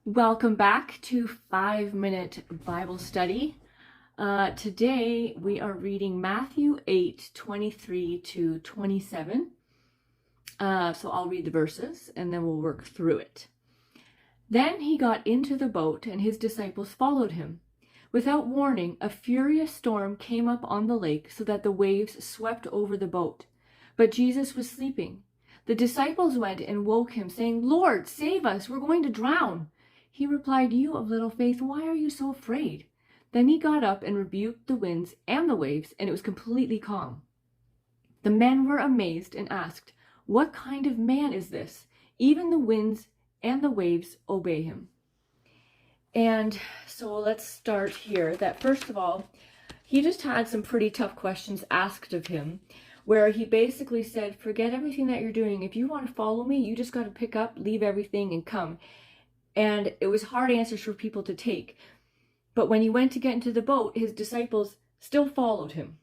Welcome back to 5 Minute Bible Study. Today we are reading Matthew 8:23 to 27. So I'll read the verses and then we'll work through it. Then he got into the boat and his disciples followed him. Without warning, a furious storm came up on the lake so that the waves swept over the boat. But Jesus was sleeping. The disciples went and woke him, saying, "Lord, save us, we're going to drown." He replied, "You of little faith, why are you so afraid?" Then he got up and rebuked the winds and the waves, and it was completely calm. The men were amazed and asked, "What kind of man is this? Even the winds and the waves obey him." And so let's start here. That first of all, he just had some pretty tough questions asked of him, where he basically said, forget everything that you're doing. If you want to follow me, you just got to pick up, leave everything, and come. And it was hard answers for people to take. But when he went to get into the boat, his disciples still followed him.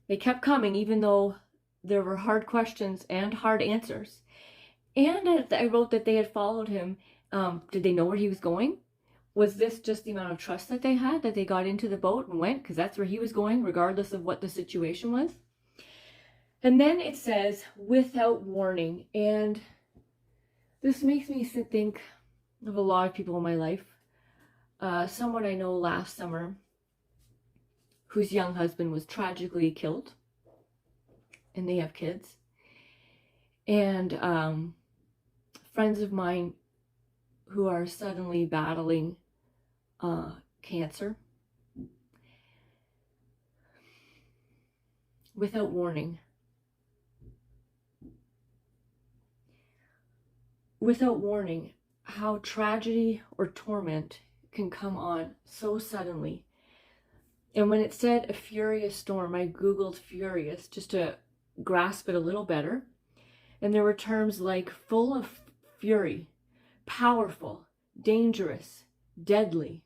They kept coming, even though there were hard questions and hard answers. And I wrote that they had followed him. Did they know where he was going? Was this just the amount of trust that they had, that they got into the boat and went, because that's where he was going, regardless of what the situation was? And then it says, without warning. And this makes me think of a lot of people in my life. Someone I know last summer whose young husband was tragically killed, and they have kids. And friends of mine who are suddenly battling cancer without warning. Without warning, how tragedy or torment can come on so suddenly. And when it said a furious storm, I Googled furious just to grasp it a little better. And there were terms like full of fury, powerful, dangerous, deadly.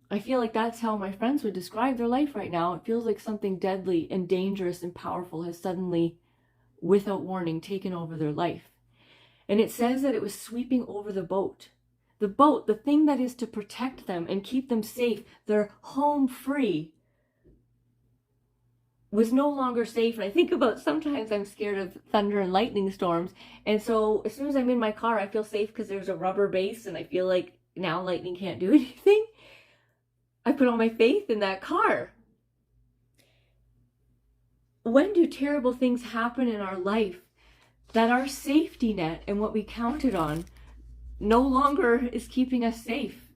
I feel like that's how my friends would describe their life right now. It feels like something deadly and dangerous and powerful has suddenly, without warning, taken over their life. And it says that it was sweeping over the boat. The boat, the thing that is to protect them and keep them safe, their home free, was no longer safe. And I think about, sometimes I'm scared of thunder and lightning storms. And so as soon as I'm in my car, I feel safe because there's a rubber base and I feel like now lightning can't do anything. I put all my faith in that car. When do terrible things happen in our life that our safety net and what we counted on no longer is keeping us safe?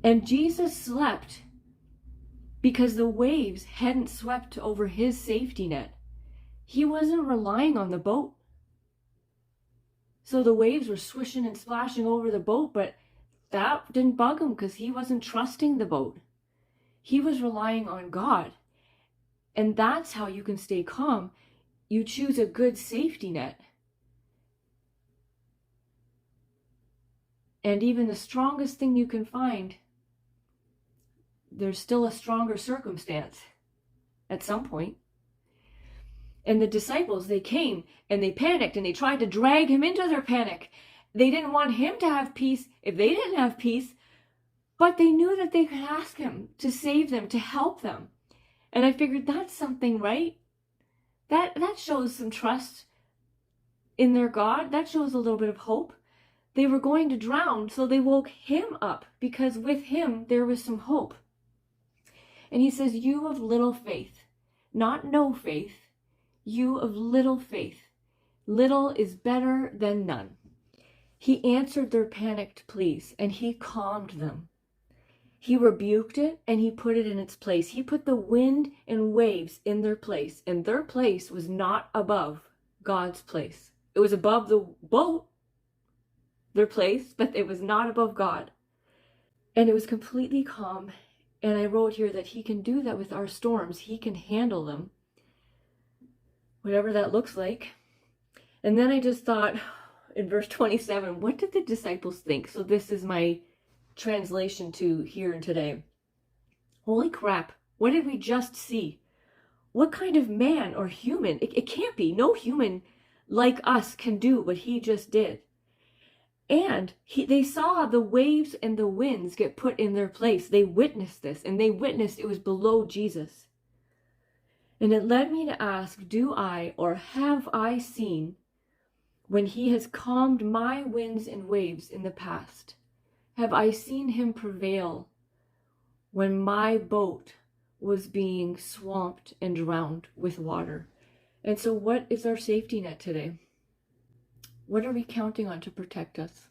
And Jesus slept because the waves hadn't swept over his safety net. He wasn't relying on the boat. So the waves were swishing and splashing over the boat, but that didn't bug him because he wasn't trusting the boat. He was relying on God. And that's how you can stay calm. You choose a good safety net. And even the strongest thing you can find, there's still a stronger circumstance at some point. And the disciples, they came and they panicked and they tried to drag him into their panic. They didn't want him to have peace if they didn't have peace, but they knew that they could ask him to save them, to help them. And I figured that's something, right? That shows some trust in their God. That shows a little bit of hope. They were going to drown, so they woke him up because with him there was some hope. And he says, you of little faith, not no faith, you of little faith. Little is better than none. He answered their panicked pleas and he calmed them. He rebuked it and he put it in its place. He put the wind and waves in their place, and their place was not above God's place. It was above the boat, their place, but it was not above God. And it was completely calm. And I wrote here that he can do that with our storms. He can handle them, whatever that looks like. And then I just thought, in verse 27, what did the disciples think? So this is my translation to here and today. Holy crap, what did we just see? What kind of man or human? It can't be. No human like us can do what he just did. And they saw the waves and the winds get put in their place. They witnessed this, and they witnessed it was below Jesus. And it led me to ask, do I or have I seen when he has calmed my winds and waves in the past? Have I seen him prevail when my boat was being swamped and drowned with water? And so what is our safety net today? What are we counting on to protect us?